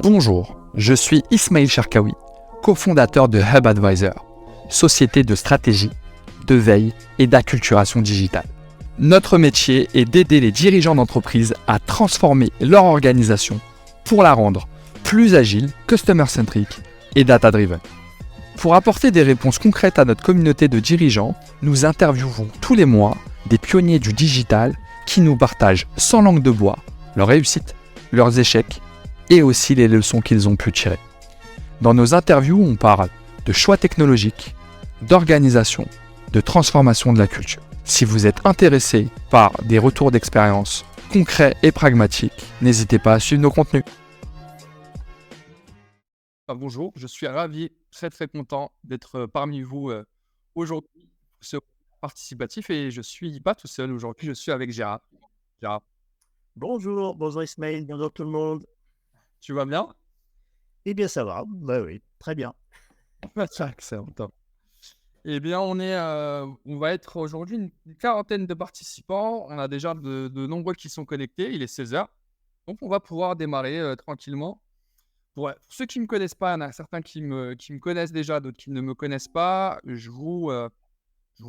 Bonjour, je suis Ismail Cherkaoui, cofondateur de Hub Advisor, société de stratégie, de veille et d'acculturation digitale. Notre métier est d'aider les dirigeants d'entreprise à transformer leur organisation pour la rendre plus agile, customer-centric et data-driven. Pour apporter des réponses concrètes à notre communauté de dirigeants, nous interviewons tous les mois des pionniers du digital qui nous partagent sans langue de bois leurs réussites, leurs échecs et aussi les leçons qu'ils ont pu tirer. Dans nos interviews, on parle de choix technologiques, d'organisation, de transformation de la culture. Si vous êtes intéressé par des retours d'expérience concrets et pragmatiques, n'hésitez pas à suivre nos contenus. Bonjour, je suis ravi, très content d'être parmi vous aujourd'hui pour ce participatif et je suis pas tout seul aujourd'hui, je suis avec Gérard. Gérard, Bonjour Ismaël, bonjour tout le monde. tu vas bien? Eh bien ça va, oui, très bien. Excellent, top. Eh bien, on va être aujourd'hui une quarantaine de participants. On a déjà de nombreux qui sont connectés. Il est 16h. Donc, on va pouvoir démarrer tranquillement. Pour ceux qui ne me connaissent pas, il y en a certains qui me connaissent déjà, d'autres qui ne me connaissent pas. Je vous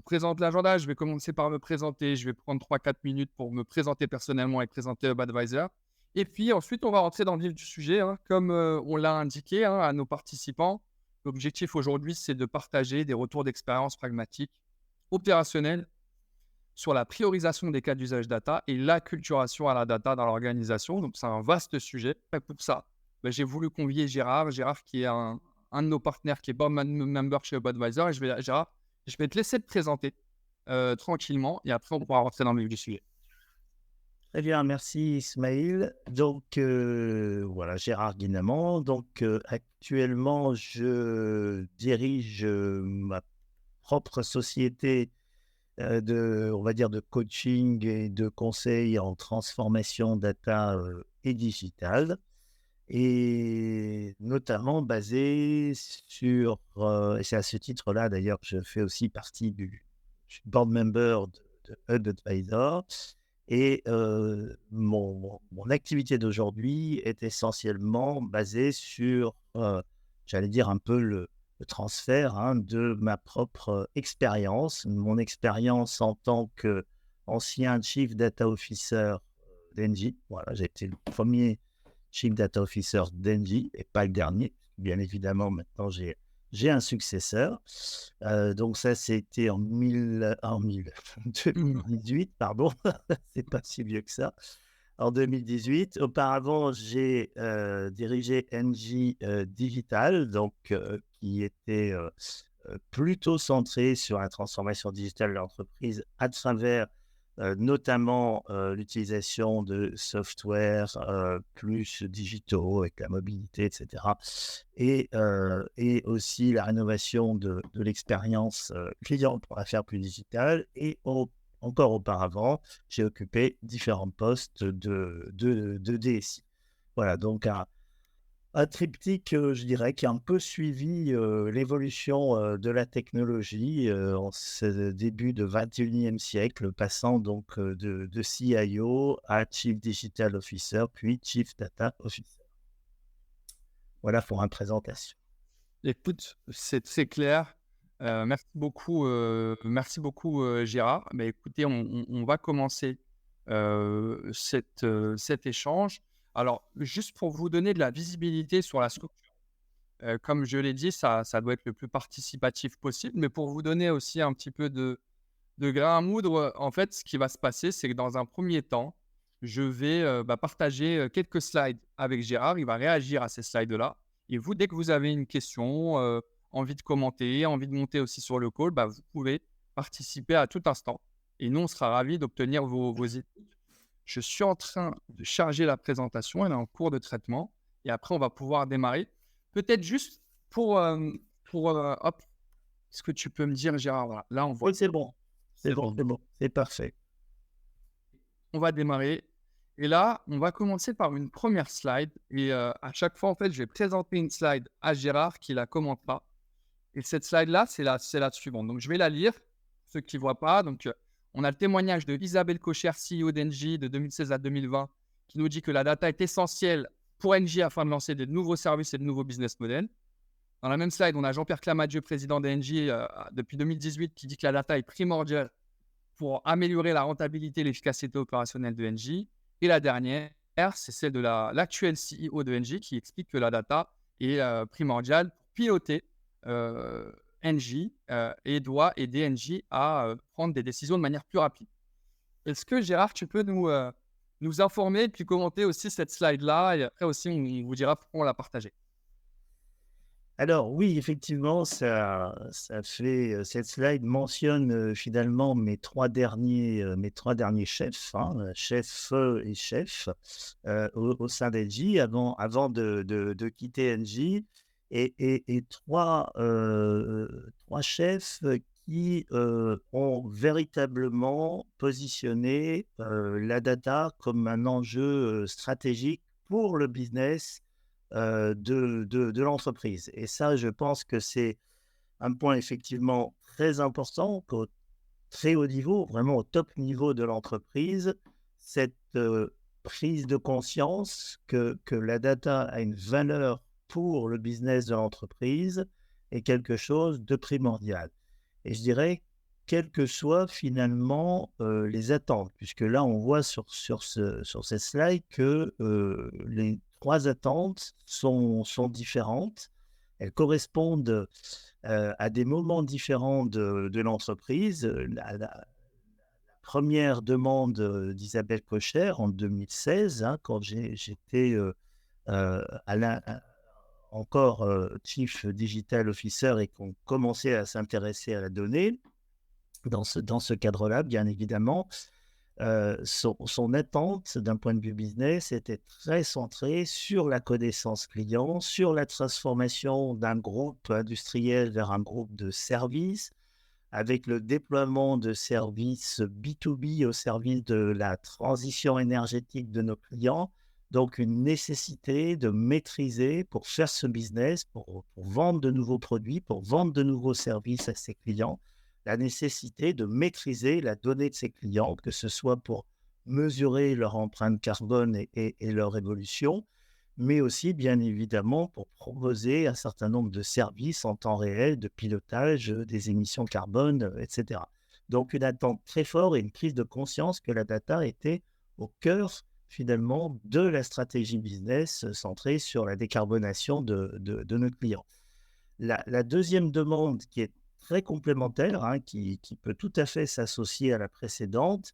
présente l'agenda. Je vais commencer par me présenter. Je vais prendre 3-4 minutes pour me présenter personnellement et présenter Hub Advisor. Et puis ensuite, on va rentrer dans le vif du sujet, comme on l'a indiqué à nos participants. L'objectif aujourd'hui, c'est de partager des retours d'expérience pragmatiques, opérationnels, sur la priorisation des cas d'usage data et l'acculturation à la data dans l'organisation. Donc, c'est un vaste sujet. Et pour ça, j'ai voulu convier Gérard qui est un de nos partenaires, qui est board member chez Hub Advisor. Et Gérard, je vais te laisser te présenter tranquillement et après, on pourra rentrer dans le vif du sujet. Très bien, merci Ismaël. Donc voilà, Gérard Guinamant. Donc actuellement, je dirige ma propre société on va dire de coaching et de conseil en transformation data et digitale, et notamment basé sur, et c'est à ce titre-là d'ailleurs que je fais aussi partie je suis board member de Hub Advisor. Et mon activité d'aujourd'hui est essentiellement basée sur, j'allais dire un peu le transfert de ma propre expérience. Mon expérience en tant qu'ancien Chief Data Officer d'Engie. Voilà, j'ai été le premier Chief Data Officer d'Engie et pas le dernier. Bien évidemment, maintenant j'ai un successeur. Donc ça, c'était en 2018, pardon. C'est pas si vieux que ça. En 2018. Auparavant, j'ai dirigé Engie Digital, donc qui était plutôt centré sur la transformation digitale de l'entreprise à travers notamment l'utilisation de software plus digitaux avec la mobilité, etc. Et aussi la rénovation de l'expérience client pour la faire plus digitale. Et encore auparavant, j'ai occupé différents postes de DSI. Voilà, donc un triptyque, je dirais, qui a un peu suivi l'évolution de la technologie en ce début de 21e siècle, passant donc de CIO à Chief Digital Officer, puis Chief Data Officer. Voilà pour une présentation. Écoute, c'est très clair. Merci beaucoup, Gérard. Écoutez, on va commencer cet échange. Alors, juste pour vous donner de la visibilité sur la structure, comme je l'ai dit, ça doit être le plus participatif possible, mais pour vous donner aussi un petit peu de grain à moudre, en fait, ce qui va se passer, c'est que dans un premier temps, je vais partager quelques slides avec Gérard. Il va réagir à ces slides-là. Et vous, dès que vous avez une question, envie de commenter, envie de monter aussi sur le call, vous pouvez participer à tout instant. Et nous, on sera ravis d'obtenir vos idées. Je suis en train de charger la présentation. Elle est en cours de traitement. Et après, on va pouvoir démarrer. Peut-être juste hop, est-ce que tu peux me dire, Gérard, voilà, là, on voit. Oui, c'est bon. C'est bon. C'est parfait. On va démarrer. Et là, on va commencer par une première slide. Et à chaque fois, en fait, je vais présenter une slide à Gérard qui la commentera. Et cette slide-là, c'est la suivante. Donc, je vais la lire, ceux qui ne voient pas. Donc, on a le témoignage de Isabelle Cocher, CEO d'Engie de 2016 à 2020, qui nous dit que la data est essentielle pour Engie afin de lancer de nouveaux services et de nouveaux business models. Dans la même slide, on a Jean-Pierre Clamadieu, président d'Engie depuis 2018, qui dit que la data est primordiale pour améliorer la rentabilité et l'efficacité opérationnelle de Engie. Et la dernière, c'est celle de l'actuel CEO de Engie qui explique que la data est primordiale pour piloter Engie et doit aider Engie à prendre des décisions de manière plus rapide. Est-ce que Gérard, tu peux nous informer et puis commenter aussi cette slide-là et après aussi on vous dira pourquoi on l'a partagée. Alors oui, effectivement, ça fait, cette slide mentionne, finalement mes 3 derniers chefs, hein, chef, et chef, au sein d'Engie avant de quitter Engie et 3, 3 chefs, qui, ont véritablement positionné, la data comme un enjeu, stratégique pour le business de l'entreprise. Et ça, je pense que c'est un point effectivement très important qu'au très haut niveau, vraiment au top niveau de l'entreprise, cette prise de conscience que la data a une valeur pour le business de l'entreprise est quelque chose de primordial. Et je dirais, quelles que soient finalement les attentes, puisque là, on voit sur cette slide que les 3 attentes sont différentes. Elles correspondent à des moments différents de l'entreprise. La première demande d'Isabelle Cocher en 2016, hein, quand j'étais encore Chief Digital Officer et qu'on commençait à s'intéresser à la donnée, dans ce cadre-là, bien évidemment, son attente d'un point de vue business était très centrée sur la connaissance client, sur la transformation d'un groupe industriel vers un groupe de services, avec le déploiement de services B2B au service de la transition énergétique de nos clients. Donc, une nécessité de maîtriser pour faire ce business, pour vendre de nouveaux produits, pour vendre de nouveaux services à ses clients, la nécessité de maîtriser la donnée de ses clients, que ce soit pour mesurer leur empreinte carbone et leur évolution, mais aussi, bien évidemment, pour proposer un certain nombre de services en temps réel de pilotage des émissions carbone, etc. Donc, une attente très forte et une prise de conscience que la data était au cœur, finalement, de la stratégie business centrée sur la décarbonation de nos clients. La deuxième demande qui est très complémentaire, hein, qui peut tout à fait s'associer à la précédente,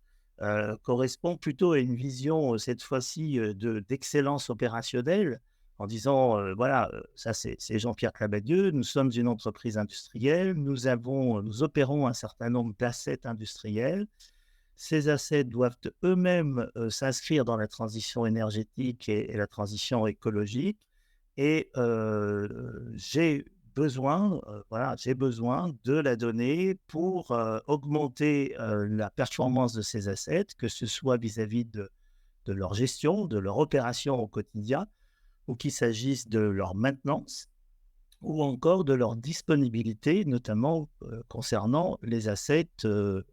correspond plutôt à une vision, cette fois-ci, d'excellence opérationnelle, en disant, voilà, ça c'est Jean-Pierre Clamadieu, nous sommes une entreprise industrielle, nous opérons un certain nombre d'assets industriels. Ces assets doivent eux-mêmes s'inscrire dans la transition énergétique et la transition écologique. Et j'ai besoin de la donnée pour augmenter la performance de ces assets, que ce soit vis-à-vis de leur gestion, de leur opération au quotidien, ou qu'il s'agisse de leur maintenance, ou encore de leur disponibilité, notamment concernant les assets, je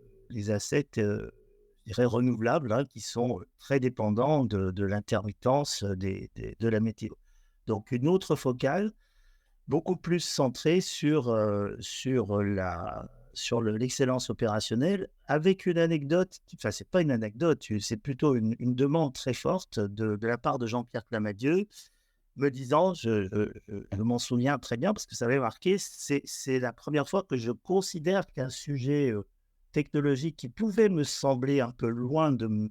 dirais renouvelables, hein, qui sont très dépendants de l'intermittence de la météo. Donc une autre focale, beaucoup plus centrée sur l'excellence opérationnelle, avec une anecdote, enfin c'est pas une anecdote, c'est plutôt une demande très forte de la part de Jean-Pierre Clamadieu, me disant, je m'en souviens très bien parce que ça m'avait marqué, c'est la première fois que je considère qu'un sujet technologique qui pouvait me sembler un peu loin de mon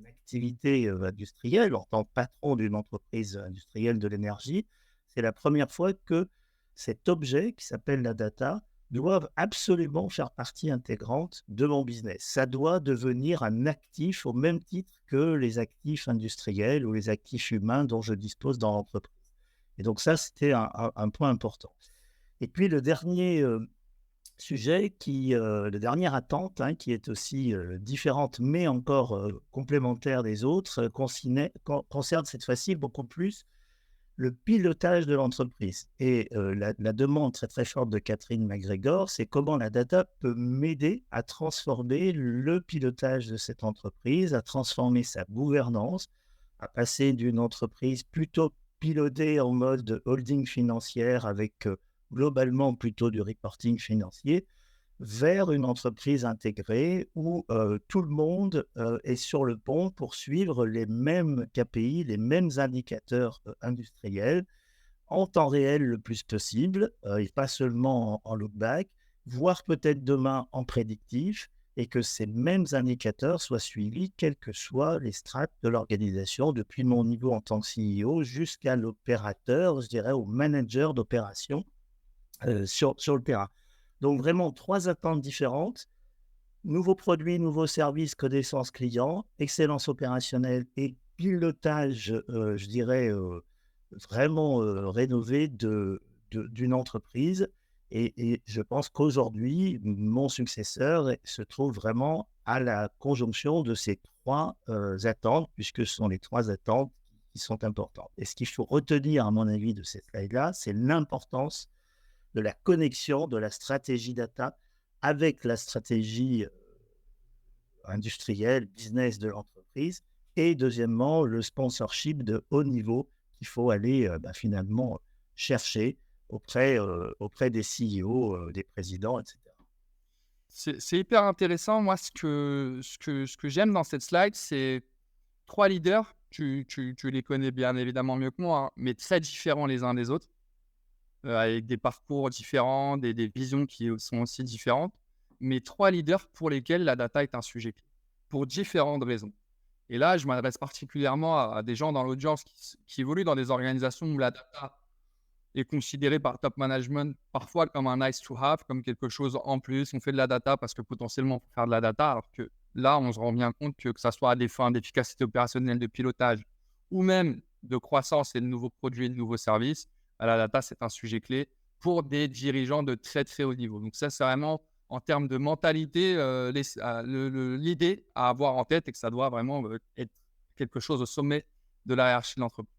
activité industrielle, en tant que patron d'une entreprise industrielle de l'énergie, c'est la première fois que cet objet qui s'appelle la data doit absolument faire partie intégrante de mon business. Ça doit devenir un actif au même titre que les actifs industriels ou les actifs humains dont je dispose dans l'entreprise. Et donc ça, c'était un point important. Et puis le dernier sujet, la dernière attente, hein, qui est aussi différente mais encore complémentaire des autres, concerne cette fois-ci beaucoup plus le pilotage de l'entreprise. Et la demande très très forte de Catherine MacGregor, c'est comment la data peut m'aider à transformer le pilotage de cette entreprise, à transformer sa gouvernance, à passer d'une entreprise plutôt piloter en mode holding financière avec globalement plutôt du reporting financier, vers une entreprise intégrée où tout le monde est sur le pont pour suivre les mêmes KPI, les mêmes indicateurs industriels en temps réel le plus possible, et pas seulement en look back, voire peut-être demain en prédictif, et que ces mêmes indicateurs soient suivis, quelles que soient les strates de l'organisation, depuis mon niveau en tant que CEO jusqu'à l'opérateur, je dirais au manager d'opération sur le terrain. Donc vraiment 3 attentes différentes: nouveaux produits, nouveaux services, connaissance client, excellence opérationnelle et pilotage, je dirais, vraiment, rénové d'une entreprise, et je pense qu'aujourd'hui, mon successeur se trouve vraiment à la conjonction de ces 3 attentes, puisque ce sont les 3 attentes qui sont importantes. Et ce qu'il faut retenir, à mon avis, de cette slide-là, c'est l'importance de la connexion de la stratégie data avec la stratégie industrielle, business de l'entreprise, et deuxièmement, le sponsorship de haut niveau qu'il faut aller finalement chercher auprès des CEO, des présidents, etc. C'est hyper intéressant. Moi, ce que j'aime dans cette slide, c'est 3 leaders. Tu les connais bien évidemment mieux que moi, hein, mais très différents les uns des autres, avec des parcours différents, des visions qui sont aussi différentes. Mais 3 leaders pour lesquels la data est un sujet clé, pour différentes raisons. Et là, je m'adresse particulièrement à des gens dans l'audience qui évoluent dans des organisations où la data est considérée par top management parfois comme un nice to have, comme quelque chose en plus. On fait de la data parce que potentiellement on peut faire de la data, alors que là, on se rend bien compte que ça soit à des fins d'efficacité opérationnelle, de pilotage ou même de croissance et de nouveaux produits et de nouveaux services, la data, c'est un sujet clé pour des dirigeants de très, très haut niveau. Donc ça, c'est vraiment en termes de mentalité, l'idée à avoir en tête, et que ça doit vraiment être quelque chose au sommet de la hiérarchie de l'entreprise.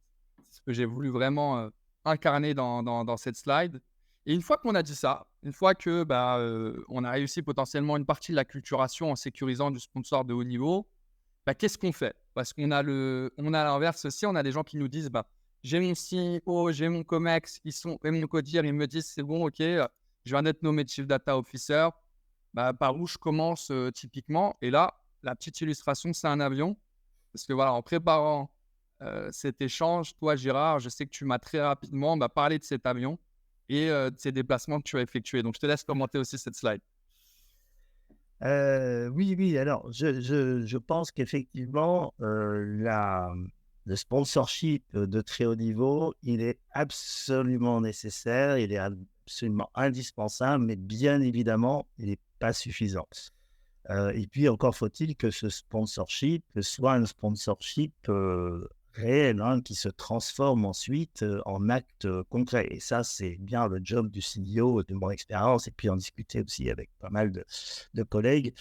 C'est ce que j'ai voulu vraiment incarner dans cette slide. Et une fois qu'on a dit ça, une fois que on a réussi potentiellement une partie de la culturation en sécurisant du sponsor de haut niveau, qu'est-ce qu'on fait? Parce qu'on a l'inverse aussi, on a des gens qui nous disent j'ai mon CEO, j'ai mon COMEX, et mon CODIR, ils me disent c'est bon, ok, je viens d'être nommé Chief Data Officer, par où je commence typiquement? Et là, la petite illustration, c'est un avion. Parce que voilà, en préparant cet échange, toi, Gérard, je sais que tu m'as très rapidement parlé de cet avion et de ces déplacements que tu as effectués. Donc, je te laisse commenter aussi cette slide. Oui, oui, alors je pense qu'effectivement, le sponsorship de très haut niveau, il est absolument nécessaire, il est absolument indispensable, mais bien évidemment, il n'est pas suffisant. Et puis encore faut-il que ce sponsorship soit un sponsorship réel, hein, qui se transforme ensuite en acte concret. Et ça, c'est bien le job du CEO, de mon expérience, et puis en discuter aussi avec pas mal de collègues.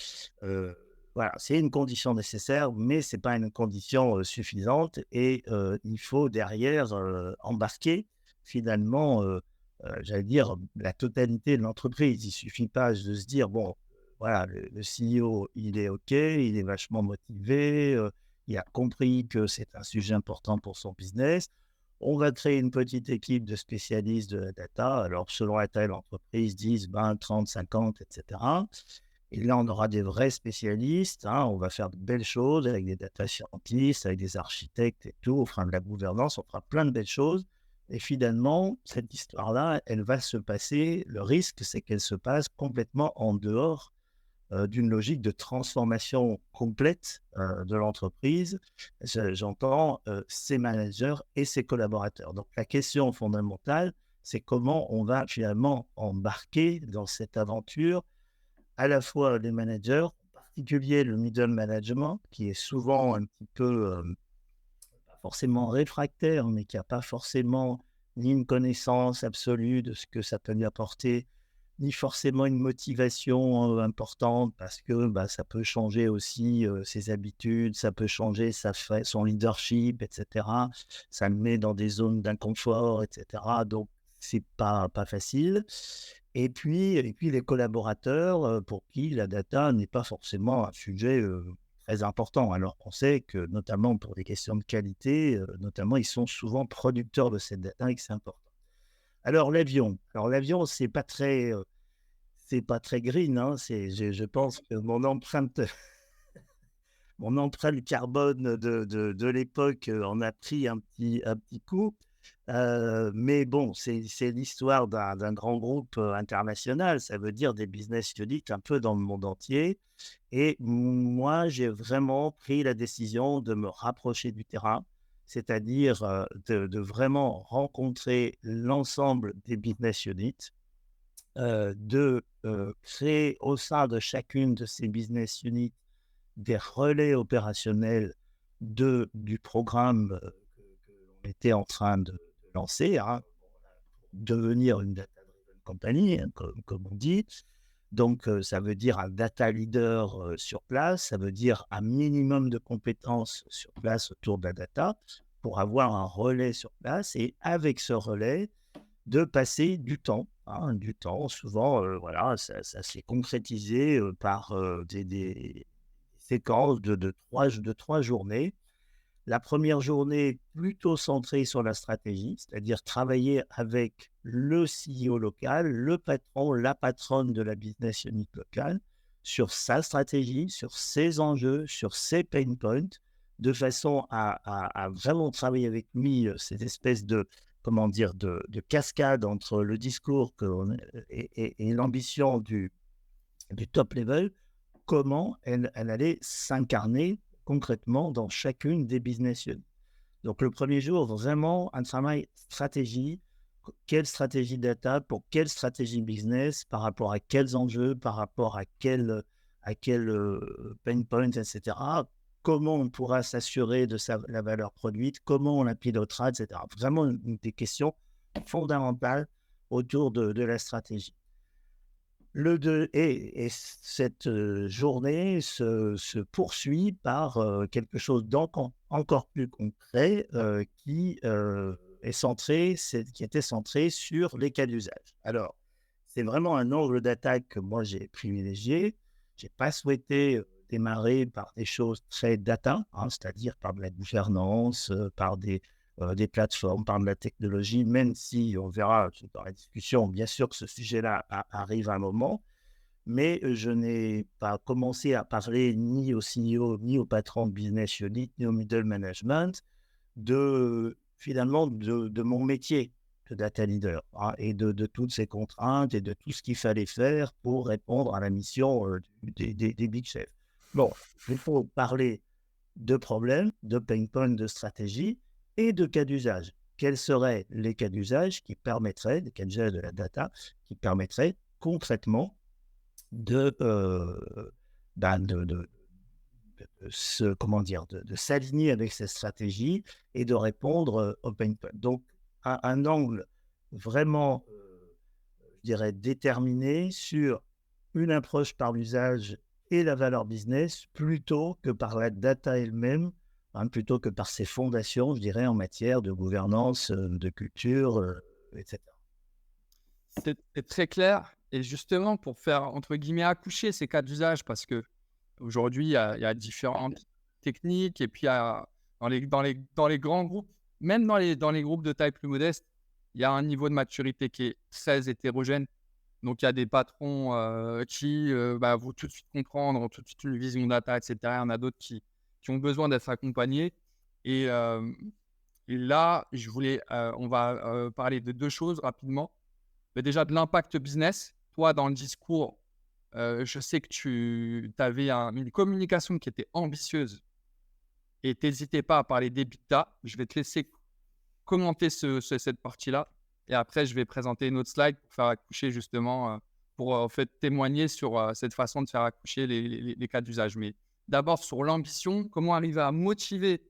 Voilà, c'est une condition nécessaire, mais c'est pas une condition suffisante. Et il faut derrière embarquer finalement, j'allais dire, la totalité de l'entreprise. Il suffit pas de se dire, bon, voilà, le CEO, il est OK, il est vachement motivé, il a compris que c'est un sujet important pour son business. On va créer une petite équipe de spécialistes de la data. Alors, selon la taille de l'entreprise, 10, 20, 30, 50, etc. Et là, on aura des vrais spécialistes, hein. On va faire de belles choses avec des data scientists, avec des architectes et tout. On fera de la gouvernance, on fera plein de belles choses. Et finalement, cette histoire-là, elle va se passer. Le risque, c'est qu'elle se passe complètement en dehors d'une logique de transformation complète de l'entreprise. J'entends ses managers et ses collaborateurs. Donc la question fondamentale, c'est comment on va finalement embarquer dans cette aventure à la fois les managers, en particulier le middle management, qui est souvent un petit peu, pas forcément réfractaire, mais qui n'a pas forcément ni une connaissance absolue de ce que ça peut lui apporter, ni forcément une motivation importante, parce que ça peut changer aussi ses habitudes, ça peut changer son leadership, etc. Ça le met dans des zones d'inconfort, etc. Donc, c'est pas facile. Et puis les collaborateurs pour qui la data n'est pas forcément un sujet très important. Alors qu'on sait que, notamment pour des questions de qualité, notamment, ils sont souvent producteurs de cette data et que c'est important. Alors l'avion, c'est pas très green, hein. Je pense que mon empreinte carbone de l'époque en a pris un petit coup. Mais bon, c'est l'histoire d'un grand groupe international. Ça veut dire des business units un peu dans le monde entier. Et moi, j'ai vraiment pris la décision de me rapprocher du terrain, c'est-à-dire de vraiment rencontrer l'ensemble des business units, de créer au sein de chacune de ces business units des relais opérationnels du programme que l'on était en train de lancer, hein, devenir une data-driven company, hein, comme on dit. Donc, ça veut dire un data leader sur place, ça veut dire un minimum de compétences sur place autour de la data pour avoir un relais sur place et avec ce relais, de passer du temps, hein, du temps. Souvent, voilà, ça s'est concrétisé par des séquences de 3 journées. La première journée, plutôt centrée sur la stratégie, c'est-à-dire travailler avec le CEO local, le patron, la patronne de la business unit locale, sur sa stratégie, sur ses enjeux, sur ses pain points, de façon à vraiment travailler avec lui cette espèce de, comment dire, de cascade entre le discours et l'ambition du top level, comment elle allait s'incarner concrètement dans chacune des business units. Donc, le premier jour, vraiment un travail stratégie. Quelle stratégie data pour quelle stratégie business, par rapport à quels enjeux, par rapport à quel pain point, etc. Comment on pourra s'assurer de la valeur produite, comment on la pilotera, etc. Vraiment des questions fondamentales autour de la stratégie. Et cette journée se poursuit par quelque chose encore plus concret qui était centré sur les cas d'usage. Alors, c'est vraiment un angle d'attaque que moi j'ai privilégié. Je n'ai pas souhaité démarrer par des choses très data, hein, c'est-à-dire par de la gouvernance, par des plateformes, par de la technologie, même si on verra dans la discussion, bien sûr que ce sujet-là arrive à un moment, mais je n'ai pas commencé à parler ni au CEO, ni au patron de business unit, ni au middle management, finalement de mon métier de data leader, hein, et de toutes ces contraintes et de tout ce qu'il fallait faire pour répondre à la mission des big chefs. Bon, il faut parler de problèmes, de pain points, de stratégie et de cas d'usage. Quels seraient les cas d'usage qui permettraient, les cas d'usage de la data, qui permettraient concrètement de s'aligner avec cette stratégie et de répondre aux pain points. Donc, un angle vraiment, je dirais, déterminé sur une approche par l'usage et la valeur business plutôt que par la data elle-même, hein, plutôt que par ses fondations, je dirais, en matière de gouvernance, de culture, etc. C'est très clair. Et justement, pour faire, entre guillemets, accoucher ces cas d'usage, parce que aujourd'hui, il y a différentes techniques, et puis dans les grands groupes, même dans les groupes de taille plus modeste, il y a un niveau de maturité qui est très hétérogène. Donc, il y a des patrons qui vont tout de suite comprendre, ont tout de suite une vision data, etc. Il y en a d'autres qui ont besoin d'être accompagnés. Et, euh, et là, on va parler de deux choses rapidement. Mais déjà, de l'impact business. Toi, dans le discours, je sais que tu avais une communication qui était ambitieuse et tu n'hésitais pas à parler d'EBITDA. Je vais te laisser commenter cette partie-là. Et après, je vais présenter une autre slide pour faire accoucher justement, pour en fait témoigner sur cette façon de faire accoucher les cas d'usage. Mais d'abord, sur l'ambition, comment arriver à motiver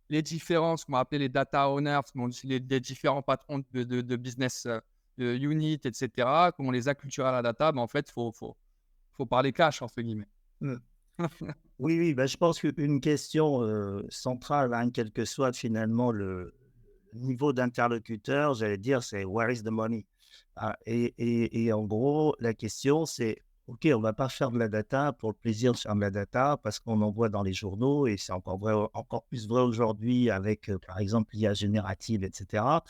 les différents, ce qu'on va appeler les data owners, les différents patrons de business unit, etc. Comment les acculturer à la data. En fait, faut parler cash, entre guillemets. Mm. Oui, oui, je pense qu'une question centrale, hein, quel que soit finalement le niveau d'interlocuteur, j'allais dire, c'est « where is the money ?» Et en gros, la question, c'est OK, on va pas faire de la data pour le plaisir de faire de la data parce qu'on en voit dans les journaux et c'est encore vrai, encore plus vrai aujourd'hui avec, par exemple, l'IA générative et cetera.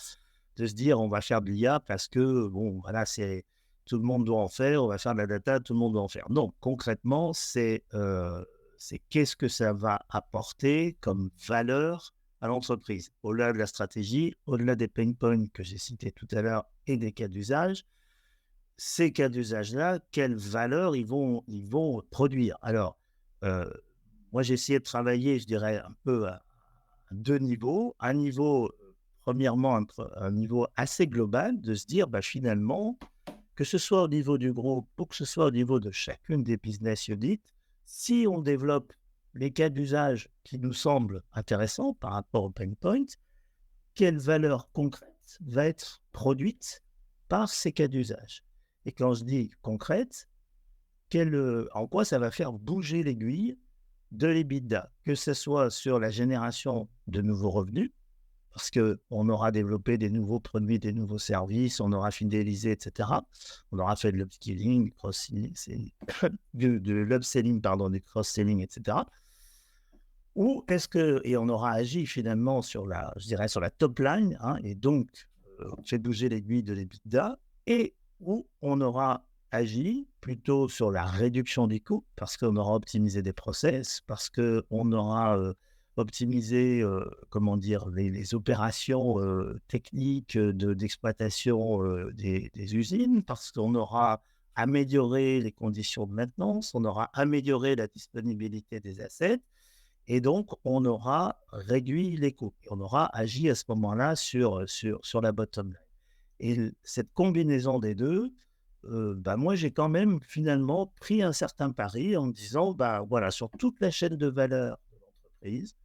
De se dire: «On va faire de l'IA parce que bon, voilà, c'est tout le monde doit en faire, on va faire de la data, tout le monde doit en faire». Non, concrètement, c'est qu'est-ce que ça va apporter comme valeur à l'entreprise? Au-delà de la stratégie, au-delà des pain points que j'ai cités tout à l'heure et des cas d'usage, ces cas d'usage-là, quelle valeur ils vont produire? Alors, heu, moi, j'ai essayé de travailler, je dirais, un peu à 2 niveaux. Un niveau, premièrement, un niveau assez global de se dire, bah, finalement, que ce soit au niveau du groupe ou que ce soit au niveau de chacune des business units, si on développe les cas d'usage qui nous semblent intéressants par rapport aux pain points, quelle valeur concrète va être produite par ces cas d'usage? Et quand je dis concrète, en quoi ça va faire bouger l'aiguille de l'EBITDA? Que ce soit sur la génération de nouveaux revenus, parce qu'on aura développé des nouveaux produits, des nouveaux services, on aura fidélisé, et cetera. On aura fait de l'upskilling, du cross-selling, de l'upselling, pardon, du cross-selling, et cetera. Ou est-ce que et on aura agi finalement sur la je dirais sur la top line, hein, et donc fait bouger l'aiguille de l'EBITDA et où on aura agi plutôt sur la réduction des coûts parce qu'on aura optimisé des process, parce qu'on aura, optimisé, comment dire? Les opérations, techniques, d'exploitation, des usines, parce qu'on aura amélioré les conditions de maintenance, on aura amélioré la disponibilité des assets et donc, on aura réduit les coûts et on aura agi à ce moment-là sur la bottom line. Et cette combinaison des 2, bah, moi, j'ai quand même finalement pris un certain pari en me disant: «Bah, voilà, sur toute la chaîne de valeur de l'entreprise,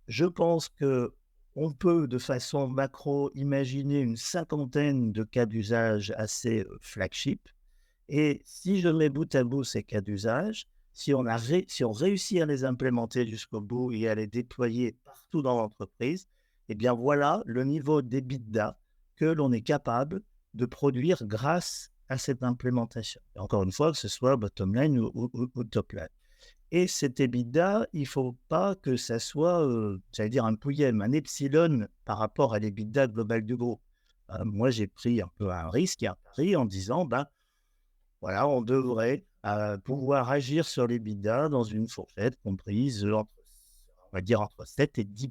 je pense que on peut, de façon macro, imaginer une cinquantaine de cas d'usage assez, flagship et si je mets bout à bout ces cas d'usage, si on réussit à les implémenter jusqu'au bout et à les déployer partout dans l'entreprise, eh bien voilà le niveau d'EBITDA que l'on est capable de produire grâce à cette implémentation. Et encore une fois, que ce soit bottom line ou top line. Et cet EBITDA, il ne faut pas que ça soit, j'allais dire un pouillème, un epsilon par rapport à l'EBITDA global du groupe. Moi, j'ai pris un peu un risque et un pari en disant, ben, voilà, on devrait, pouvoir agir sur l'EBITDA dans une fourchette comprise, entre on va dire entre 7 et 10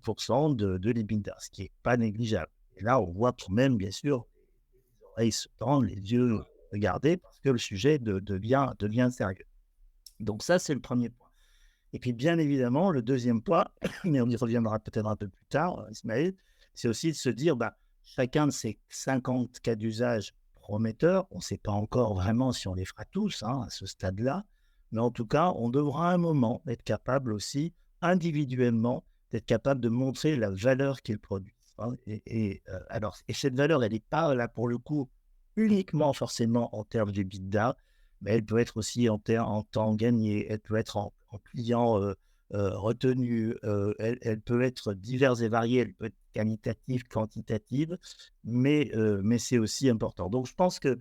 de l'EBITDA, ce qui est pas négligeable. Et là, on voit quand même, bien sûr, les oreilles se tendent, les yeux regarder parce que le sujet devient sérieux. Donc ça, c'est le premier point. Et puis, bien évidemment, le deuxième point, mais on y reviendra peut-être un peu plus tard, Ismaël, c'est aussi de se dire, bah, chacun de ces 50 cas d'usage prometteurs, on ne sait pas encore vraiment si on les fera tous, hein, à ce stade-là, mais en tout cas, on devra à un moment être capable aussi, individuellement, d'être capable de montrer la valeur qu'ils produisent, hein. Alors, et cette valeur, elle n'est pas là pour le coup uniquement forcément en termes d'EBITDA, mais elle peut être aussi en temps gagné, elle peut être en clients retenus, elle peut être diverse et variée, elle peut être qualitative, quantitative, mais c'est aussi important. Donc je pense que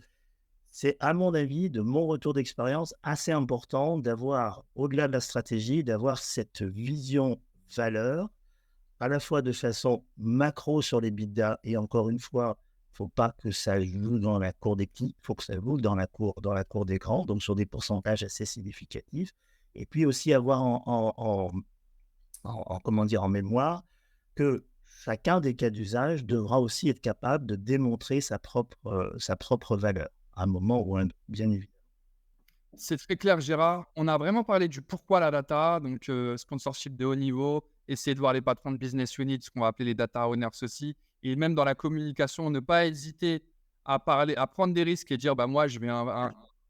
c'est, à mon avis, de mon retour d'expérience, assez important d'avoir, au-delà de la stratégie, d'avoir cette vision valeur à la fois de façon macro sur les bidas et encore une fois, faut pas que ça joue dans la cour des petits, faut que ça joue dans la cour des grands, donc sur des pourcentages assez significatifs. Et puis aussi avoir comment dire, en mémoire que chacun des cas d'usage devra aussi être capable de démontrer sa propre valeur, à un moment ou à un autre, bien évidemment. C'est très clair, Gérard. On a vraiment parlé du pourquoi la data, donc sponsorship de haut niveau, essayer de voir les patrons de business unit, ce qu'on va appeler les data owners aussi, et même dans la communication, ne pas hésiter à parler, à prendre des risques et dire, bah moi, je vais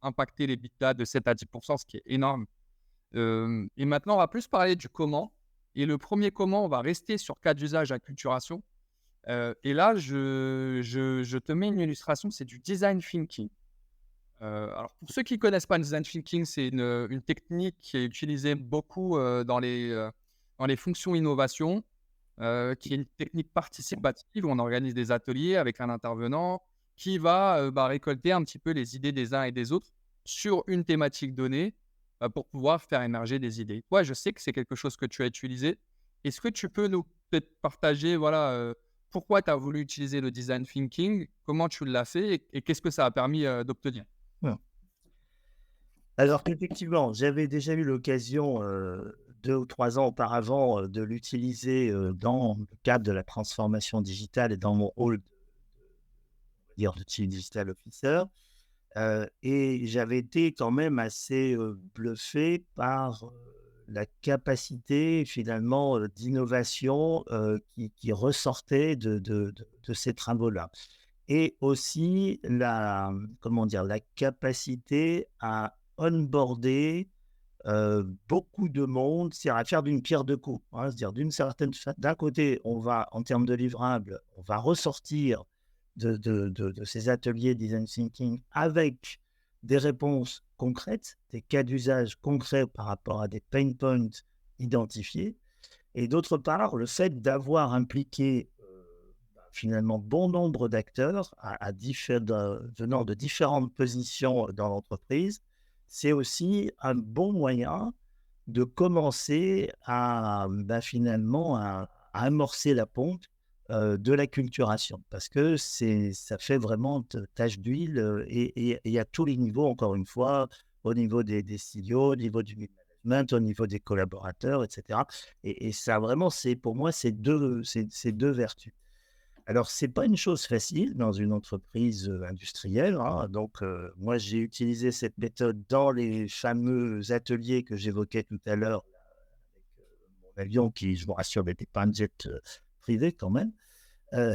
impacter les bidas de 7 à 10 ce qui est énorme. Et maintenant, on va plus parler du comment. Et le premier comment, on va rester sur cas d'usage acculturation. Et là, je te mets une illustration, c'est du design thinking. Alors pour ceux qui ne connaissent pas le design thinking, c'est une technique qui est utilisée beaucoup, dans les fonctions innovation, qui est une technique participative où on organise des ateliers avec un intervenant qui va, récolter un petit peu les idées des uns et des autres sur une thématique donnée, pour pouvoir faire émerger des idées. Toi, je sais que c'est quelque chose que tu as utilisé. Est-ce que tu peux nous peut-être partager, voilà, pourquoi tu as voulu utiliser le design thinking? Comment tu l'as fait et qu'est-ce que ça a permis, d'obtenir? Ouais. Alors qu'effectivement, j'avais déjà eu l'occasion, 2 ou 3 ans auparavant, de l'utiliser, dans le cadre de la transformation digitale et dans mon rôle, on va dire, de Chief Digital Officer. Et j'avais été quand même assez, bluffé par, la capacité finalement, d'innovation, qui ressortait de ces travaux-là. Et aussi la, comment dire? La capacité à onboarder, beaucoup de monde, c'est-à-dire à faire d'une pierre deux coups, hein. C'est-à-dire d'un côté, on va en termes de livrables, on va ressortir de ces ateliers design thinking avec des réponses concrètes, des cas d'usage concrets par rapport à des pain points identifiés. Et d'autre part, le fait d'avoir impliqué, finalement bon nombre d'acteurs venant de différentes positions dans l'entreprise, c'est aussi un bon moyen de commencer à, finalement à amorcer la pompe, de l'acculturation. Parce que ça fait vraiment tache d'huile, et à tous les niveaux, encore une fois, au niveau des CEO, au niveau du management, au niveau des collaborateurs, et cetera. Et ça vraiment, c'est pour moi, ces 2 vertus. Alors, c'est pas une chose facile dans une entreprise, industrielle, hein. Donc, moi, j'ai utilisé cette méthode dans les fameux ateliers que j'évoquais tout à l'heure, avec, mon avion qui, je vous rassure, n'était pas un jet, privé quand même. Heu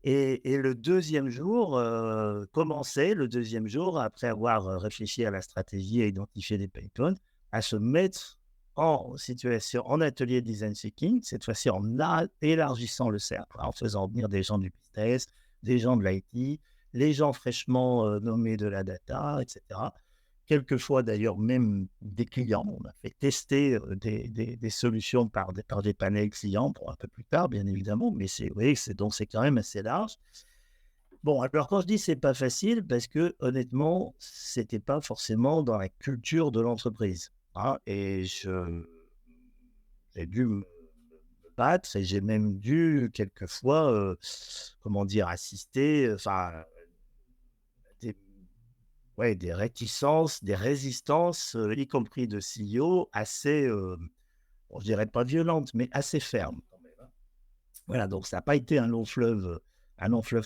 et le deuxième jour, après avoir, réfléchi à la stratégie et identifié des pain points, à se mettre en atelier design thinking, cette fois-ci élargissant le cercle, en faisant venir des gens du business, des gens de l'IT, les gens fraîchement, nommés de la data, et cetera. Quelquefois d'ailleurs même des clients. On a fait tester, des solutions par des panels clients pour un peu plus tard, bien évidemment, mais oui, c'est quand même assez large. Bon, alors quand je dis c'est pas facile, parce que honnêtement, c'était pas forcément dans la culture de l'entreprise, hein, et j'ai dû me battre et j'ai même dû quelquefois, comment dire? Assister, enfin, des ouais, des réticences, des résistances, y compris de CEO assez, bon, je dirais pas violentes, mais assez fermes quand même, hein. Voilà, donc ça n'a pas été un long fleuve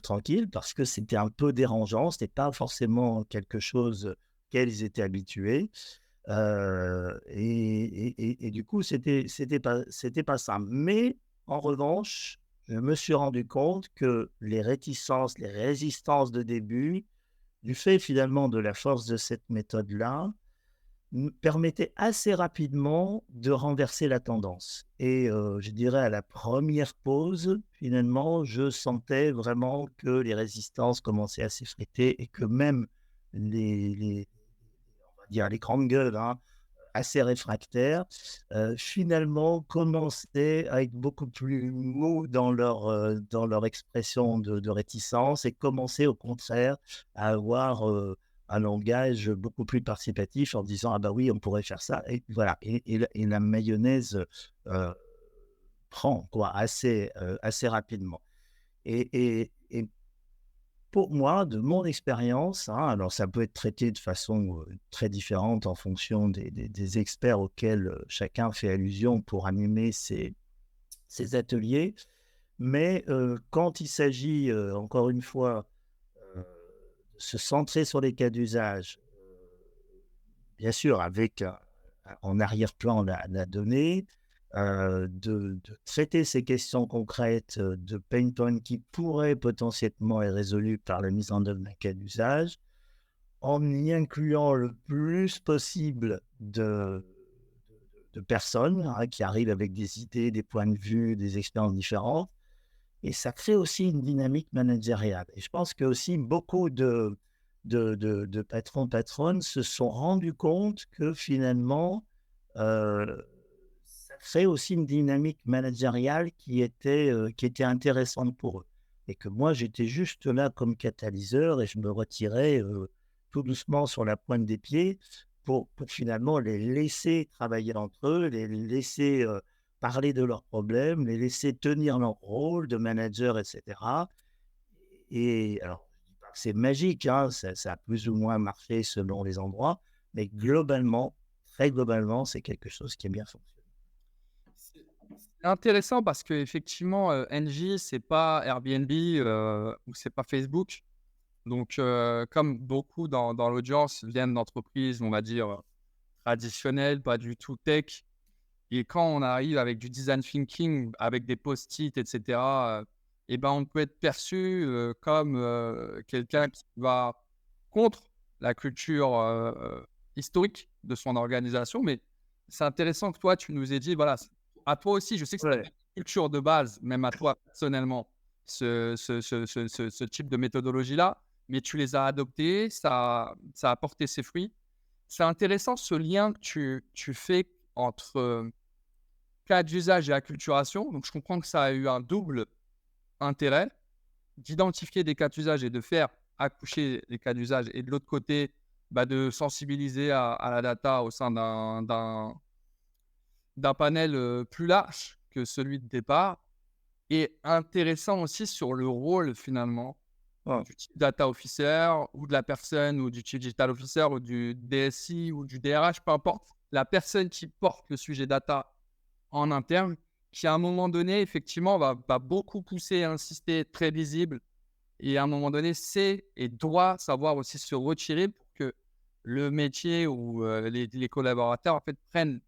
tranquille parce que c'était un peu dérangeant, c'était pas forcément quelque chose auquel ils étaient habitués, et du coup, c'était pas simple. Mais en revanche, je me suis rendu compte que les réticences, les résistances de début, du fait finalement de la force de cette méthode-là, me permettait assez rapidement de renverser la tendance. Et je dirais à la première pause, finalement, je sentais vraiment que les résistances commençaient à s'effriter et que même les on va dire les grandes gueules, hein, assez réfractaires, finalement commençaient à être beaucoup plus mous dans leur expression de réticence et commençaient au contraire à avoir, un langage beaucoup plus participatif en disant: «Ah bah oui, on pourrait faire ça», et voilà, et la mayonnaise, heu, prend quoi assez rapidement. Et pour moi, de mon expérience, hein, alors ça peut être traité de façon, très différente en fonction des experts auxquels, chacun fait allusion pour animer ces ateliers. Mais, quand il s'agit, encore une fois, de se centrer sur les cas d'usage, bien sûr avec en arrière-plan la donnée, de traiter ces questions concrètes, de pain points qui pourraient potentiellement être résolus par la mise en œuvre d'un cas d'usage, en y incluant le plus possible de personnes, hein, qui arrivent avec des idées, des points de vue, des expériences différentes, et ça crée aussi une dynamique managériale. Et je pense que aussi beaucoup de patrons, patronnes se sont rendus compte que finalement, ça crée aussi une dynamique managériale qui était intéressante pour eux. Et que moi, j'étais juste là comme catalyseur et je me retirais, tout doucement sur la pointe des pieds pour finalement les laisser travailler entre eux, les laisser parler de leurs problèmes, les laisser tenir leur rôle de manager, etc. Et alors, je dis pas que c'est magique, hein, ça a plus ou moins marché selon les endroits, mais globalement, très globalement, c'est quelque chose qui a bien fonctionné. C'est intéressant parce qu'effectivement, Engie, c'est pas Airbnb, ou c'est pas Facebook. Donc, comme beaucoup dans l'audience viennent d'entreprises, on va dire, traditionnelles, pas du tout tech. Et quand on arrive avec du design thinking, avec des post-it, et cetera, et ben, on peut être perçu, comme, quelqu'un qui va contre la culture, historique de son organisation. Mais c'est intéressant que toi, tu nous aies dit, voilà, à toi aussi, je sais que c'est pas Ouais. une culture de base, même à toi personnellement, ce type de méthodologie-là, mais tu les as adoptés, ça a porté ses fruits. C'est intéressant ce lien que tu fais entre cas d'usage et acculturation. Donc, je comprends que ça a eu un double intérêt d'identifier des cas d'usage et de faire accoucher les cas d'usage, et de l'autre côté, bah, de sensibiliser à la data au sein d'un panel plus large que celui de départ. Et intéressant aussi sur le rôle finalement Ouais. du chief data officer ou de la personne ou du chief digital officer ou du DSI ou du DRH, peu importe, la personne qui porte le sujet data en interne, qui à un moment donné, effectivement, va beaucoup pousser, insister, être très visible, et à un moment donné, sait et doit savoir aussi se retirer pour que le métier ou les collaborateurs, en fait, prennent,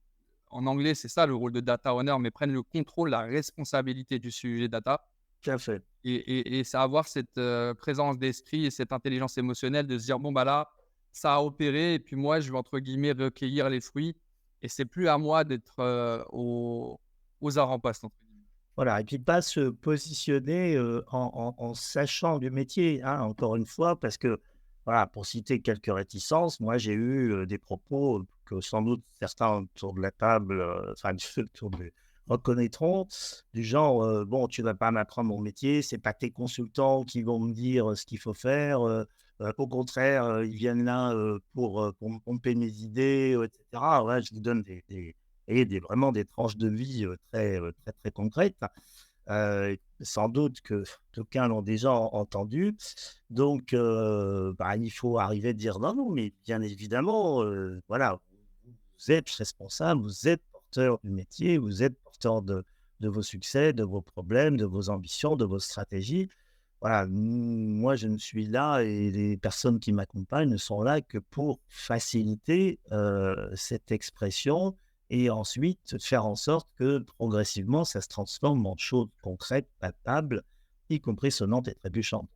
en anglais, c'est ça le rôle de data owner, mais prennent le contrôle, la responsabilité du sujet data, Tout à fait. et c'est avoir cette présence d'esprit et cette intelligence émotionnelle de se dire, bon, bah là, ça a opéré, et puis moi, je vais, entre guillemets, recueillir les fruits, et c'est plus à moi d'être aux avant-postes, entre guillemets. Voilà, et puis pas se positionner, en sachant du métier, hein, encore une fois, parce que, voilà, pour citer quelques réticences, moi j'ai eu, des propos, que sans doute certains autour de la table, enfin ceux autour de reconnaîtront, du genre, «Bon, tu vas pas m'apprendre mon métier, c'est pas tes consultants qui vont me dire, ce qu'il faut faire, au contraire, ils viennent là, pour me pomper mes idées, et cetera». Ouais, je vous donne des vraiment des tranches de vie, très, très concrètes. Sans doute que d'aucuns l'ont déjà entendu. Donc, bah, il faut arriver à dire: «Non, non, mais bien évidemment, voilà, vous êtes responsable, vous êtes porteur du métier, vous êtes porteur de vos succès, de vos problèmes, de vos ambitions, de vos stratégies. Voilà, moi, je ne suis là et les personnes qui m'accompagnent ne sont là que pour faciliter, cette expression et ensuite faire en sorte que progressivement, ça se transforme en choses concrètes, palpables, y compris sonnantes et trébuchantes».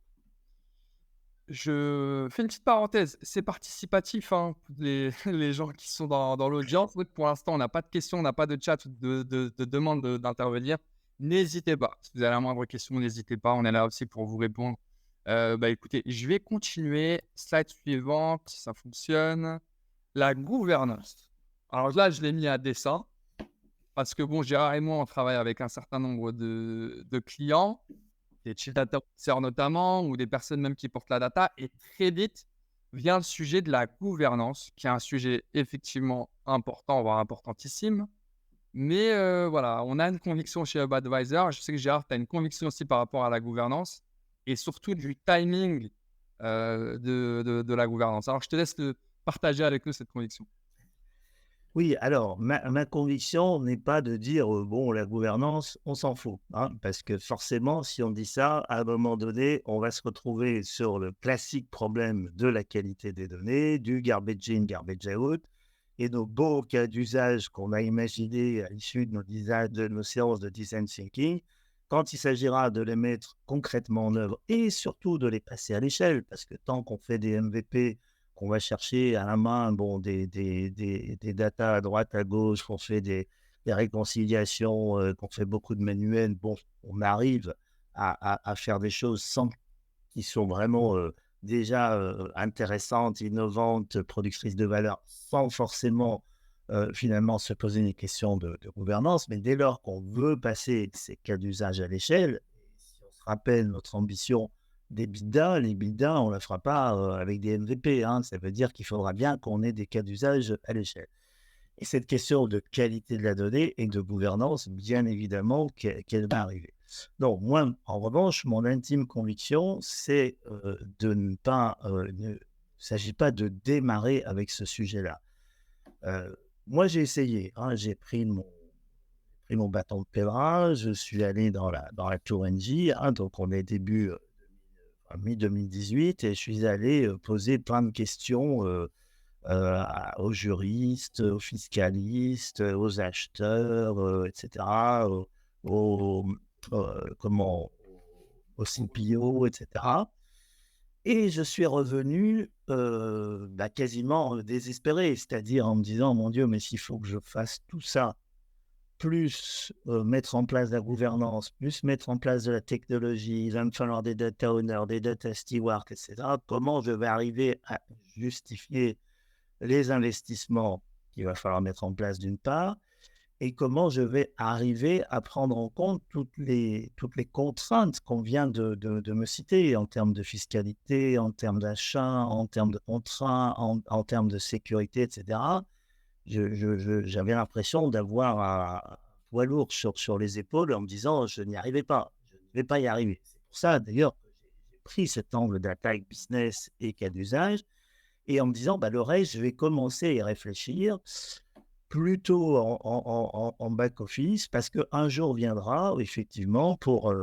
Je fais une petite parenthèse, c'est participatif, hein, les les gens qui sont dans l'audience. Oui, pour l'instant, on n'a pas de questions, on n'a pas de chat ou de demande d'intervenir. N'hésitez pas. Si vous avez la moindre question, n'hésitez pas, on est là aussi pour vous répondre. Bah, écoutez, je vais continuer. Slide suivante, si ça fonctionne. La gouvernance. Alors là, je l'ai mis à dessein parce que bon, Gérard et moi, on travaille avec un certain nombre de clients, des chief data officers notamment, ou des personnes même qui portent la data. Et très vite vient le sujet de la gouvernance, qui est un sujet effectivement important, voire importantissime. Mais voilà, on a une conviction chez HubAdvisor. Je sais que Gérard, tu as une conviction aussi par rapport à la gouvernance, et surtout du timing de la gouvernance. Alors, je te laisse partager avec nous cette conviction. Oui, alors ma conviction n'est pas de dire, «Bon, la gouvernance, on s'en fout», hein, parce que forcément, si on dit ça, à un moment donné, on va se retrouver sur le classique problème de la qualité des données, du garbage in, garbage out, et nos beaux cas d'usage qu'on a imaginés à l'issue de nos séances de design thinking, quand il s'agira de les mettre concrètement en œuvre et surtout de les passer à l'échelle, parce que tant qu'on fait des MVP, qu'on va chercher à la main, bon, des datas à droite, à gauche, qu'on fait des réconciliations, qu'on fait beaucoup de manuels. Bon, on arrive à faire des choses sans qui sont vraiment, déjà, intéressantes, innovantes, productrices de valeur, sans forcément, finalement se poser des questions de gouvernance. Mais dès lors qu'on veut passer ces cas d'usage à l'échelle, si on se rappelle notre ambition d'EBITDA. L'EBITDA, on ne la fera pas avec des MVP, hein. Ça veut dire qu'il faudra bien qu'on ait des cas d'usage à l'échelle. Et cette question de qualité de la donnée et de gouvernance, bien évidemment, qu'elle va arriver. Donc, moi, en revanche, mon intime conviction, c'est de ne pas... il ne s'agit pas de démarrer avec ce sujet-là. Moi, j'ai essayé, hein, j'ai pris mon bâton de pèlerin, je suis allé dans la Tour NJ, hein, donc on est début mi-2018, et je suis allé poser plein de questions aux juristes, aux fiscalistes, aux acheteurs, etc., aux, comment, aux CPO, etc. Et je suis revenu quasiment désespéré, c'est-à-dire en me disant, mon Dieu, mais s'il faut que je fasse tout ça, plus mettre en place la gouvernance, plus mettre en place de la technologie, il va me falloir des data owners, des data stewards, etc. Comment je vais arriver à justifier les investissements qu'il va falloir mettre en place d'une part, et comment je vais arriver à prendre en compte toutes les contraintes qu'on vient de me citer en termes de fiscalité, en termes d'achat, en termes de contrats, en termes de sécurité, etc. J'avais l'impression d'avoir un poids lourd sur les épaules en me disant je n'y arrivais pas, je ne vais pas y arriver. C'est pour ça d'ailleurs que j'ai pris cet angle d'attaque business et cas d'usage, et en me disant le reste, je vais commencer à y réfléchir plutôt en back-office, parce qu'un jour viendra, effectivement, pour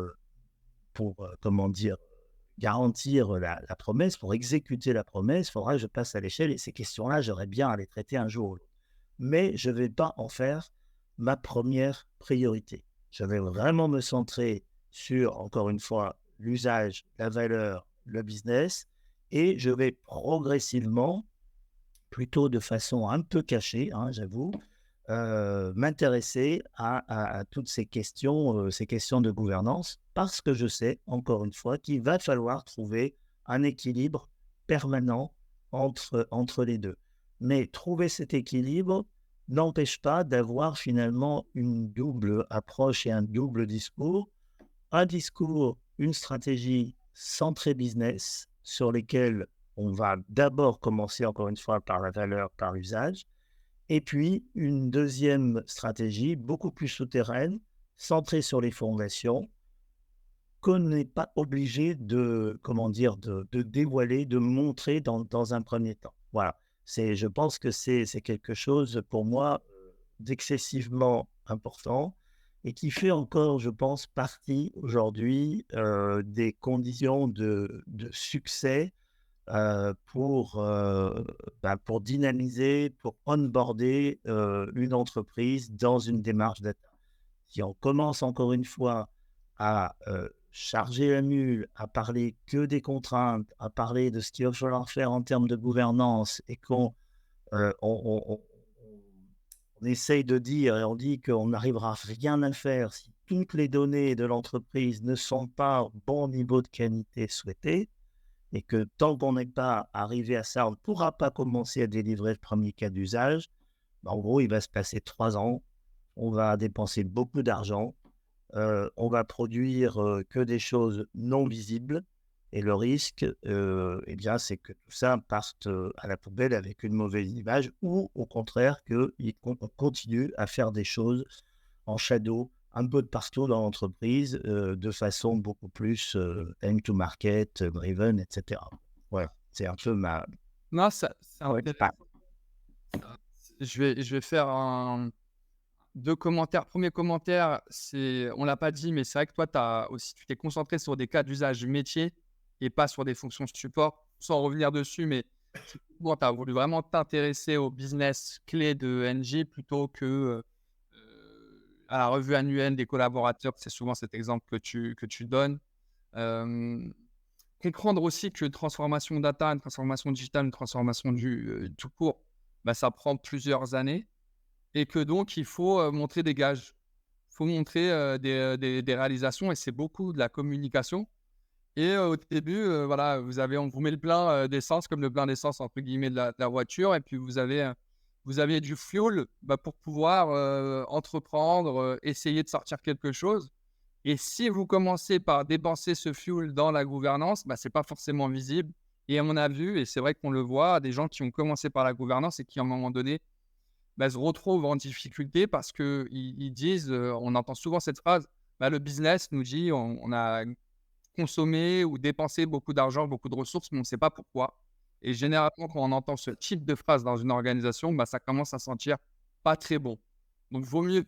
comment dire, garantir la promesse, pour exécuter la promesse, il faudra que je passe à l'échelle, et ces questions-là, j'aurais bien à les traiter un jour ou l'autre. Mais je ne vais pas en faire ma première priorité. Je vais vraiment me centrer sur, encore une fois, l'usage, la valeur, le business, et je vais progressivement, plutôt de façon un peu cachée, hein, j'avoue, m'intéresser à toutes ces questions de gouvernance, parce que je sais, encore une fois, qu'il va falloir trouver un équilibre permanent entre les deux. Mais trouver cet équilibre n'empêche pas d'avoir finalement une double approche et un double discours. Un discours, une stratégie centrée business, sur lesquelles on va d'abord commencer, encore une fois, par la valeur, par l'usage, et puis une deuxième stratégie beaucoup plus souterraine, centrée sur les fondations, qu'on n'est pas obligé de, comment dire, de dévoiler, de montrer dans un premier temps. Voilà. Je pense que c'est quelque chose pour moi d'excessivement important, et qui fait encore, je pense, partie aujourd'hui des conditions de succès pour dynamiser, pour onboarder une entreprise dans une démarche data. Si on commence encore une fois à charger la mule, à parler que des contraintes, à parler de ce qu'il va falloir faire en termes de gouvernance, et qu'on on essaye de dire, et on dit qu'on n'arrivera rien à faire si toutes les données de l'entreprise ne sont pas au bon niveau de qualité souhaité, et que tant qu'on n'est pas arrivé à ça, on ne pourra pas commencer à délivrer le premier cas d'usage. En gros, il va se passer 3 ans, on va dépenser beaucoup d'argent, on va produire que des choses non visibles, et le risque, c'est que tout ça parte à la poubelle avec une mauvaise image, ou au contraire qu'on continue à faire des choses en shadow, un peu de partout dans l'entreprise, de façon beaucoup plus time to market, driven, etc. Voilà, c'est un peu ma... Non, ça c'est Ouais. intéressant. Je vais faire 2 commentaires. Premier commentaire, c'est on l'a pas dit, mais c'est vrai que toi, tu t'es concentré sur des cas d'usage métier et pas sur des fonctions support. Sans revenir dessus, mais bon, tu as voulu vraiment t'intéresser au business clé de NJ plutôt que, à la revue annuelle des collaborateurs. C'est souvent cet exemple que tu donnes. Comprendre aussi que transformation data, une transformation digitale, une transformation tout court, ça prend plusieurs années, et que donc il faut montrer des gages. Il faut montrer des réalisations, et c'est beaucoup de la communication. Et au début, voilà, on vous met le plein d'essence, comme le plein d'essence entre guillemets de la voiture, et puis vous avez du fuel pour pouvoir entreprendre, essayer de sortir quelque chose. Et si vous commencez par dépenser ce fuel dans la gouvernance, bah, c'est pas forcément visible. Et on a vu, et c'est vrai qu'on le voit, des gens qui ont commencé par la gouvernance et qui, à un moment donné, bah, se retrouvent en difficulté parce qu'ils disent, on entend souvent cette phrase: «Bah, le business nous dit on a consommé ou dépensé beaucoup d'argent, beaucoup de ressources, mais on ne sait pas pourquoi». Et généralement, quand on entend ce type de phrase dans une organisation, bah, ça commence à sentir pas très bon. Donc, vaut mieux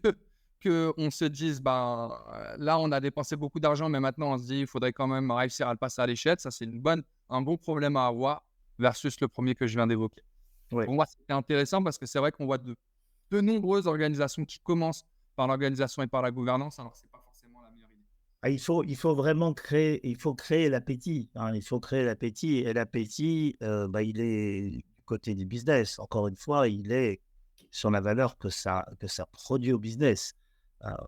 qu'on se dise, ben, là, on a dépensé beaucoup d'argent, mais maintenant, on se dit, il faudrait quand même réussir à le passer à l'échelle. Ça, c'est un bon problème à avoir versus le premier que je viens d'évoquer. Oui. Pour moi, c'était intéressant parce que c'est vrai qu'on voit de nombreuses organisations qui commencent par l'organisation et par la gouvernance. Alors, c'est pas forcément la meilleure idée. Ah, il faut vraiment créer l'appétit, hein. Il faut créer l'appétit et l'appétit, bah, il est du côté du business. Encore une fois, il est sur la valeur que ça produit au business.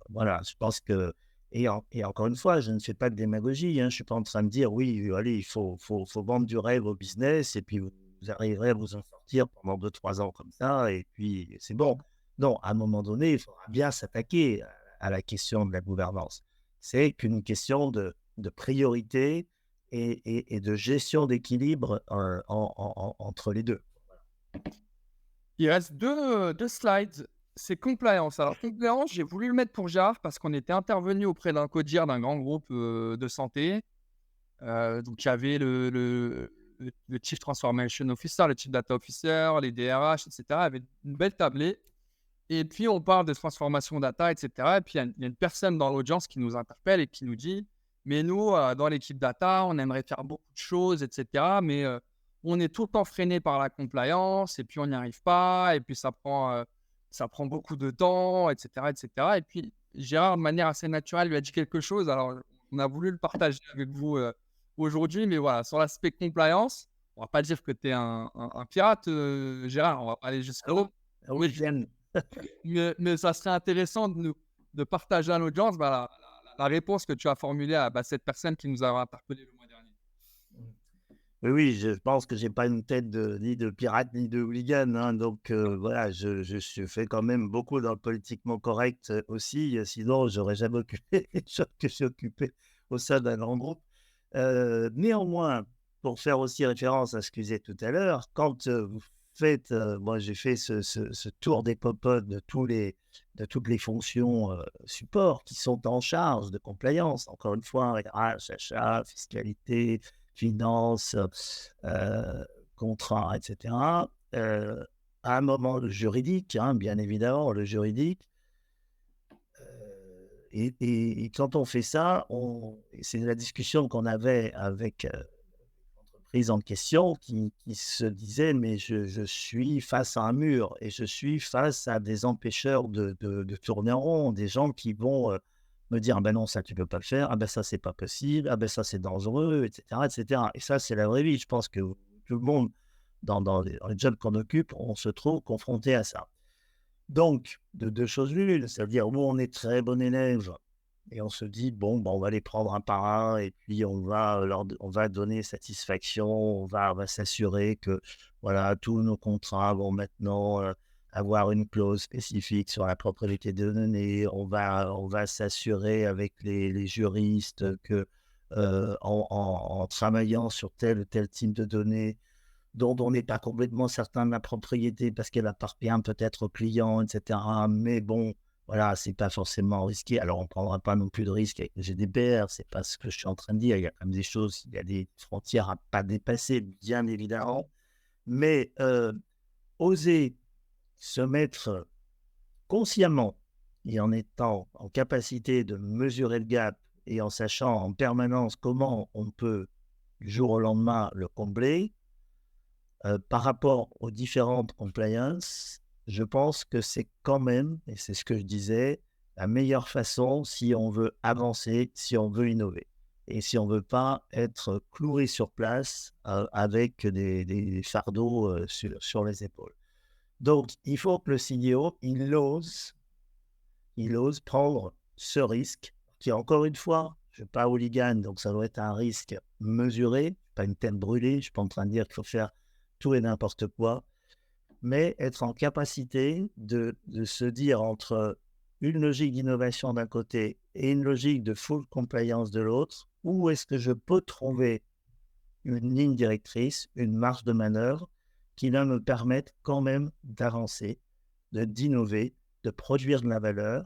Voilà, je pense que et encore une fois, je ne fais pas de démagogie, hein. Je suis pas en train de dire: «Oui, allez, il faut vendre du rêve au business et puis vous arriverez à vous en sortir pendant 2 3 ans comme ça et puis c'est bon». Non, à un moment donné, il faudra bien s'attaquer à la question de la gouvernance. C'est qu'une question de priorité et de gestion d'équilibre, entre les 2. Il reste deux slides. C'est compliance. Alors, compliance, j'ai voulu le mettre pour Gérard parce qu'on était intervenu auprès d'un codir d'un grand groupe de santé. Donc, il y avait le Chief Transformation Officer, le Chief Data Officer, les DRH, etc. Il y avait une belle tablée. Et puis, on parle de transformation data, etc. Et puis, il y a une personne dans l'audience qui nous interpelle et qui nous dit: «Mais nous, dans l'équipe data, on aimerait faire beaucoup de choses, etc. Mais on est tout le temps freiné par la compliance et puis on n'y arrive pas. Et puis, ça prend beaucoup de temps, etc., etc.» Et puis, Gérard, de manière assez naturelle, lui a dit quelque chose. Alors, on a voulu le partager avec vous aujourd'hui. Mais voilà, sur l'aspect compliance, on va pas dire que tu es un pirate, Gérard. On va pas aller jusque-là. Ah oui, Oui, mais ça serait intéressant de partager à l'audience, bah, la réponse que tu as formulée à, bah, cette personne qui nous a interpellés le mois dernier. oui, oui, je pense que j'ai pas une tête ni de pirate ni de hooligan, hein, donc voilà, je fais quand même beaucoup dans le politiquement correct, aussi, sinon j'aurais jamais occupé les choses que j'ai occupées au sein d'un grand groupe. Néanmoins, pour faire aussi référence à ce que je disais tout à l'heure, quand, vous faites, moi j'ai fait ce tour des popotes de toutes les fonctions, support qui sont en charge de compliance. Encore une fois, RH, achat, fiscalité, finance, heu, contrat et cetera. À un moment, le juridique, hein, bien évidemment, le juridique, et quand on fait ça, et c'est la discussion qu'on avait avec, l'entreprise en question qui se disait: «Mais je suis face à un mur et je suis face à des empêcheurs de tourner en rond, des gens qui vont, me dire: "Ah ben non, ça tu peux pas le faire. Ah ben ça c'est pas possible. Ah ben ça c'est dangereux", et cetera et cetera. Et ça, c'est la vraie vie. Je pense que tout le monde dans les jobs qu'on occupe, on se trouve confronté à ça. Donc de 2 choses l'une, c'est-à-dire où on est très bon élève et on se dit: «Bon, ben, on va les prendre un par un et puis on va donner satisfaction, on va s'assurer que, voilà, tous nos contrats vont maintenant, avoir une clause spécifique sur la propriété des données. On va s'assurer avec les juristes que, en travaillant sur tel ou tel type de données dont on n'est pas complètement certain de la propriété parce qu'elle appartient peut-être au client, et cetera. Mais bon, voilà, c'est pas forcément risqué. Alors, on ne prendra pas non plus de risques avec le GDPR, c'est pas ce que je suis en train de dire. Il y a quand même des choses, il y a des frontières à pas dépasser, bien évidemment. Mais, oser se mettre consciemment et en étant en capacité de mesurer le gap et en sachant en permanence comment on peut, du jour au lendemain, le combler, par rapport aux différentes compliance, je pense que c'est quand même, et c'est ce que je disais, la meilleure façon si on veut avancer, si on veut innover et si on veut pas être cloué sur place, avec des fardeaux, sur les épaules. Donc il faut que le CEO, il ose prendre ce risque qui, encore une fois, je ne suis pas hooligan, donc ça doit être un risque mesuré, pas une tête brûlée. Je ne suis pas en train de dire qu'il faut faire tout et n'importe quoi, mais être en capacité de se dire entre une logique d'innovation d'un côté et une logique de full compliance de l'autre, où est-ce que je peux trouver une ligne directrice, une marge de manœuvre qui va me permettre quand même d'avancer, d'innover, de produire de la valeur,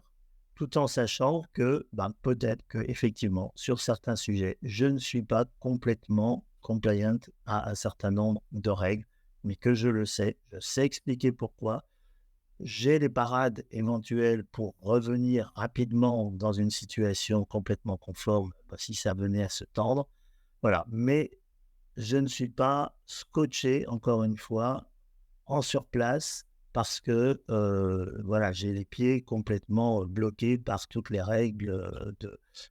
tout en sachant que peut-être que effectivement sur certains sujets, je ne suis pas complètement compliant à un certain nombre de règles, mais que je sais expliquer pourquoi. J'ai les parades éventuelles pour revenir rapidement dans une situation complètement conforme si ça venait à se tendre. Voilà, mais je ne suis pas scotché, encore une fois, en surplace parce que, voilà, j'ai les pieds complètement, bloqués par toutes les règles,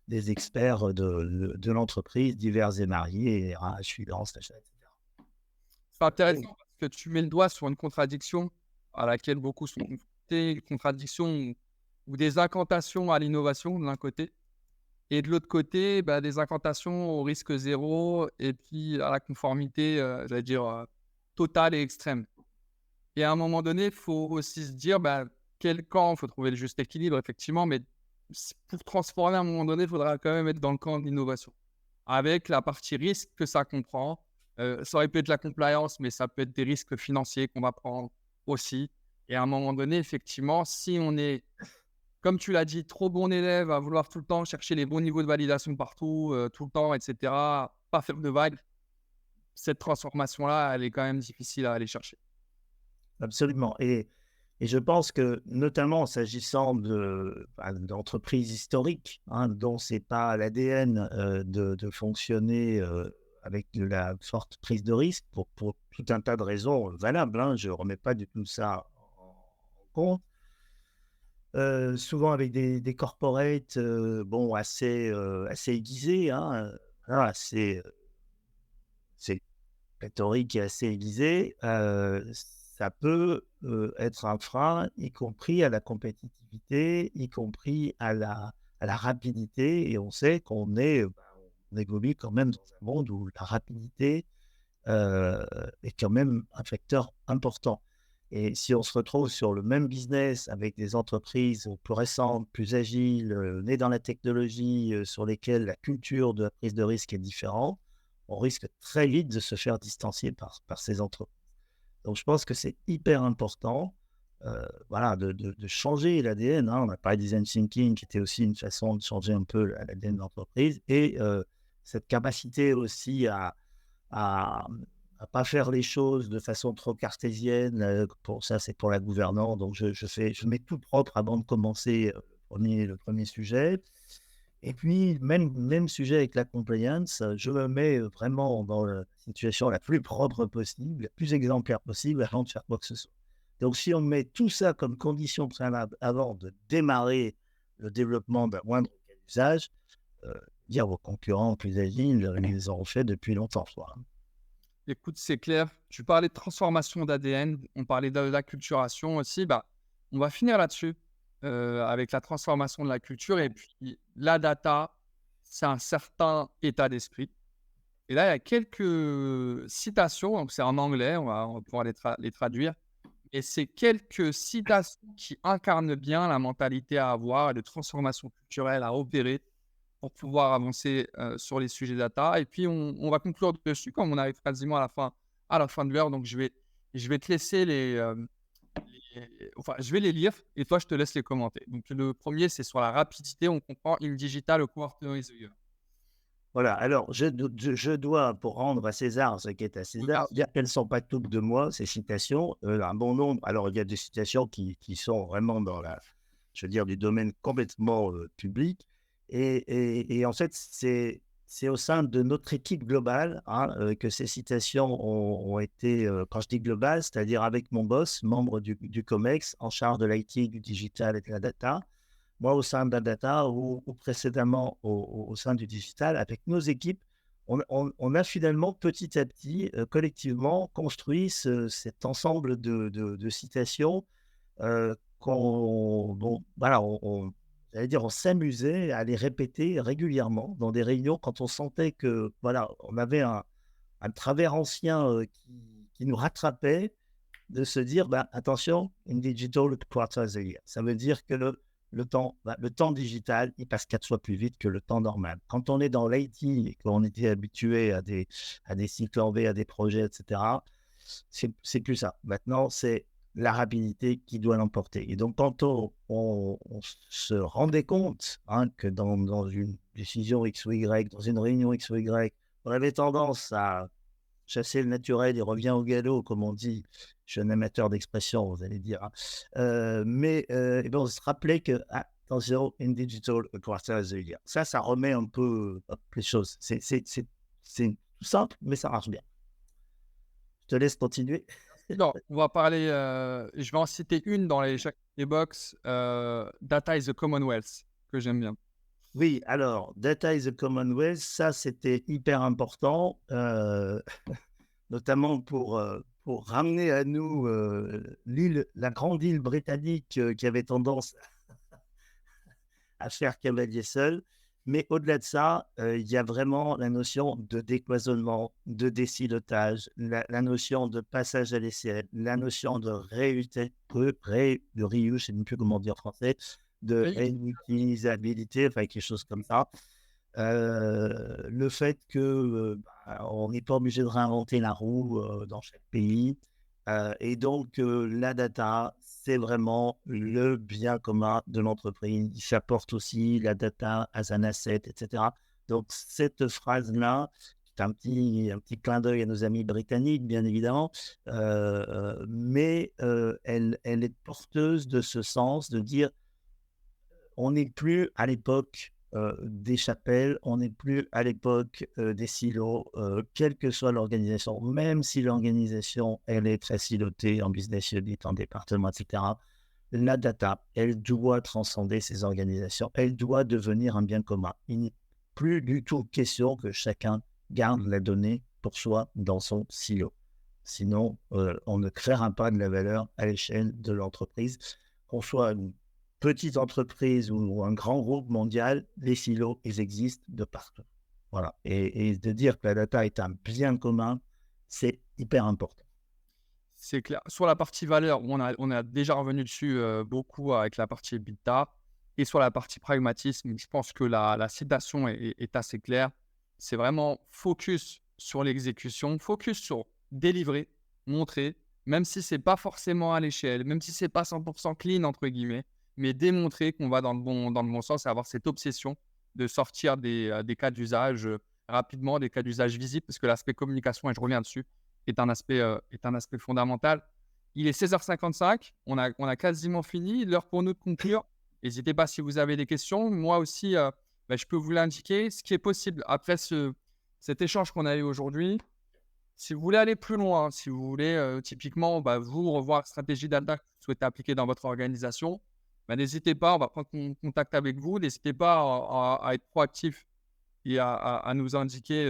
des experts de l'entreprise divers et variés, RH, finance, achat et cetera. C'est intéressant parce que tu mets le doigt sur une contradiction à laquelle beaucoup sont confrontés, une contradiction ou des incantations à l'innovation de l'un côté et de l'autre côté, des incantations au risque zéro et puis à la conformité, j'allais dire, totale et extrême. Et à un moment donné, il faut aussi se dire, quel camp? Il faut trouver le juste équilibre effectivement, mais pour transformer à un moment donné, il faudra quand même être dans le camp de l'innovation. Avec la partie risque que ça comprend, ça aurait pu être la compliance, mais ça peut être des risques financiers qu'on va prendre aussi. Et à un moment donné, effectivement, si on est, comme tu l'as dit, trop bon élève à vouloir tout le temps chercher les bons niveaux de validation partout, tout le temps et cetera, pas faire de vagues, cette transformation-là, elle est quand même difficile à aller chercher. Absolument et je pense que, notamment s'agissant d'entreprises historiques, hein, dont c'est pas l'ADN, de fonctionner, avec de la forte prise de risque pour tout un tas de raisons, valables, hein. Je ne remets pas du tout ça en compte. Souvent avec des corporates, bon assez aiguisés, hein, voilà, c'est rhétorique est assez aiguisée, ça peut, être un frein, y compris à la compétitivité, y compris à la rapidité et on sait on évolue quand même dans un monde où la rapidité, heu, est quand même un facteur important et si on se retrouve sur le même business avec des entreprises plus récentes, plus agiles, nées dans la technologie, sur lesquelles la culture de la prise de risque est différente, on risque très vite de se faire distancier par ces entreprises. Donc je pense que c'est hyper important, voilà, de changer l'ADN, hein. On a parlé de design thinking qui était aussi une façon de changer un peu l'ADN de l'entreprise et cette capacité aussi à pas faire les choses de façon trop cartésienne, pour ça, c'est pour la gouvernance. Donc je mets tout propre avant de commencer, le 1er sujet. Et puis même sujet avec la compliance, je me mets, vraiment dans la situation la plus propre possible, la plus exemplaire possible avant de faire quoi que ce soit. Donc si on met tout ça comme condition préalable avant de démarrer le développement d'un moindre cas d'usage, heu, dire aux concurrents plus agiles, ils les auront fait depuis longtemps, quoi, hein. Écoute, c'est clair. Tu parlais de transformation d'ADN, on parlait de l'acculturation aussi. On va finir là-dessus, avec la transformation de la culture. Et puis, la data, c'est un certain état d'esprit. Et là, il y a quelques citations, donc c'est en anglais, on va pouvoir les traduire. Et c'est quelques citations qui incarnent bien la mentalité à avoir et de transformation culturelle à opérer pour pouvoir avancer, sur les sujets data et puis on va conclure dessus comme on arrive quasiment à la fin de l'heure donc je vais te laisser enfin je vais les lire et toi je te laisse les commenter. Donc le premier c'est sur la rapidité, on comprend in digital a quarter is a year. Voilà, alors je dois, pour rendre à César ce qui est à Oui, César, dire qu'elles ne sont pas toutes de moi, ces citations. Un bon nombre, alors il y a des citations qui sont vraiment dans je veux dire, du domaine complètement public. Et en fait, c'est au sein de notre équipe globale, hein, que ces citations ont été, quand je dis global, c'est-à-dire avec mon boss, membre du COMEX, en charge de l'IT, du digital et de la data. Moi, au sein de la data ou précédemment au sein du digital, avec nos équipes, on a finalement petit à petit, collectivement construit cet ensemble de citations, voilà, j'allais dire, on s'amusait à les répéter régulièrement dans des réunions quand on sentait que, voilà, on avait un travers ancien, qui nous rattrapait, de se dire: «Attention, in digital quarters a year». Ça veut dire que le temps digital, il passe 4 fois plus vite que le temps normal. Quand on est dans l'IT et qu'on était habitué à des cycles en V, à des projets, etc., c'est plus ça. Maintenant, c'est la rapidité qui doit l'emporter. Et donc, quand on se rendait compte que dans une décision X ou Y, dans une réunion X ou Y, on avait tendance à chasser le naturel, il revient au galop, comme on dit. Je suis un amateur d'expression, vous allez dire. Eh ben, on se rappelait que, attention, in digital, a quarter is a year. Ça remet un peu les choses. C'est tout simple, mais ça marche bien. Je te laisse continuer. Non, on va parler, je vais en citer une dans les box, Data is the Commonwealth, que j'aime bien. Oui, alors, Data is the Commonwealth, ça, c'était hyper important, notamment pour ramener à nous la grande île britannique qui avait tendance à faire cavalier seul. Mais au-delà de ça, il y a vraiment la notion de décloisonnement, de désilotage, la notion de passage à l'essai, la notion de de reuse, je ne sais même plus comment dire en français, de Oui, réutilisabilité, enfin quelque chose comme ça. Le fait que on n'est pas obligé de réinventer la roue dans chaque pays. Et donc, la data, c'est vraiment le bien commun de l'entreprise. Il s'apporte aussi la data as an asset, etc. Donc, cette phrase-là, c'est un petit clin d'œil à nos amis britanniques, bien évidemment, mais elle est porteuse de ce sens de dire on n'est plus à l'époque des chapelles, on n'est plus à l'époque des silos, quelle que soit l'organisation, même si l'organisation, elle est très silotée en business unit, en département, etc. La data, elle doit transcender ces organisations, elle doit devenir un bien commun. Il n'est plus du tout question que chacun garde la donnée pour soi dans son silo. Sinon, on ne créera pas de la valeur à l'échelle de l'entreprise, qu'on soit une petite entreprise ou un grand groupe mondial, les silos, ils existent de partout. Voilà. Et de dire que la data est un bien commun, c'est hyper important. c'est clair. Sur la partie valeur, on a déjà revenu dessus, beaucoup avec la partie EBITDA et sur la partie pragmatisme, je pense que la citation est assez claire. C'est vraiment focus sur l'exécution, focus sur délivrer, montrer, même si c'est pas forcément à l'échelle, même si c'est pas 100 clean entre guillemets, mais démontrer qu'on va dans le bon sens et avoir cette obsession de sortir des cas d'usage, rapidement, des cas d'usage visibles parce que l'aspect communication et je reviens dessus, est un aspect fondamental. Il est 16h55, on a quasiment fini. L'heure pour nous de conclure. N'hésitez pas si vous avez des questions. Moi aussi, je peux vous l'indiquer. Ce qui est possible après cet échange qu'on a eu aujourd'hui, si vous voulez aller plus loin, si vous voulez typiquement vous revoir stratégie data que vous souhaitez appliquer dans votre organisation, n'hésitez pas, on va prendre contact avec vous. N'hésitez pas à être proactif et à nous indiquer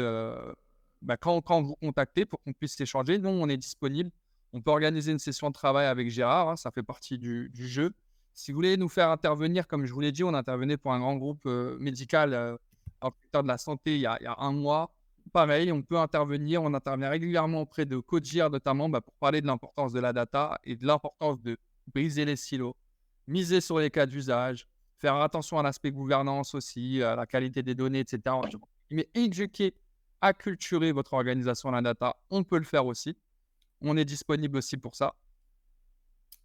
quand vous contactez pour qu'on puisse échanger. Nous, on est disponible. On peut organiser une session de travail avec Gérard, hein, ça fait partie du jeu. Si vous voulez nous faire intervenir, comme je vous l'ai dit, on intervenait pour un grand groupe médical dans le secteur de la santé il y a un mois. Pareil, on peut intervenir. On intervient régulièrement auprès de Codir, notamment pour parler de l'importance de la data et de l'importance de briser les silos, miser sur les cas d'usage, faire attention à l'aspect gouvernance aussi, à la qualité des données, etc. Mais éduquer, acculturer votre organisation à la data, on peut le faire aussi. On est disponible aussi pour ça.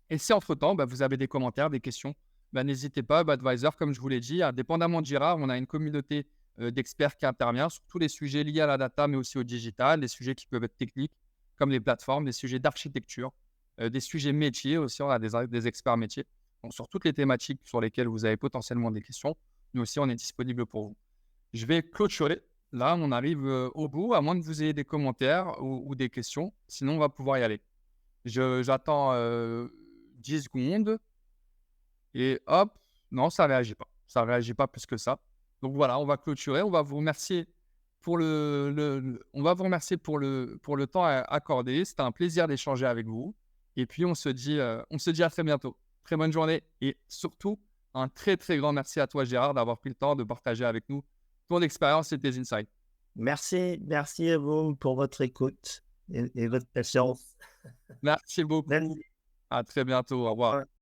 Et si entre-temps, vous avez des commentaires, des questions, n'hésitez pas, Advisor, comme je vous l'ai dit, indépendamment de Girard, on a une communauté d'experts qui intervient sur tous les sujets liés à la data, mais aussi au digital, des sujets qui peuvent être techniques, comme les plateformes, des sujets d'architecture, des sujets métiers aussi, on a des experts métiers. Donc, sur toutes les thématiques sur lesquelles vous avez potentiellement des questions, nous aussi, on est disponible pour vous. Je vais clôturer. Là, on arrive au bout, à moins que vous ayez des commentaires ou des questions. Sinon, on va pouvoir y aller. J'attends 10 secondes et hop, non, ça ne réagit pas. Ça ne réagit pas plus que ça. Donc voilà, on va clôturer. On va vous remercier pour on va vous remercier pour le temps accordé. C'était un plaisir d'échanger avec vous. Et puis, on se dit à très bientôt. Très bonne journée. Et surtout, un très, très grand merci à toi, Gérard, d'avoir pris le temps de partager avec nous ton expérience et tes insights. Merci à vous pour votre écoute et votre patience. Merci beaucoup. Merci. À très bientôt. Au revoir.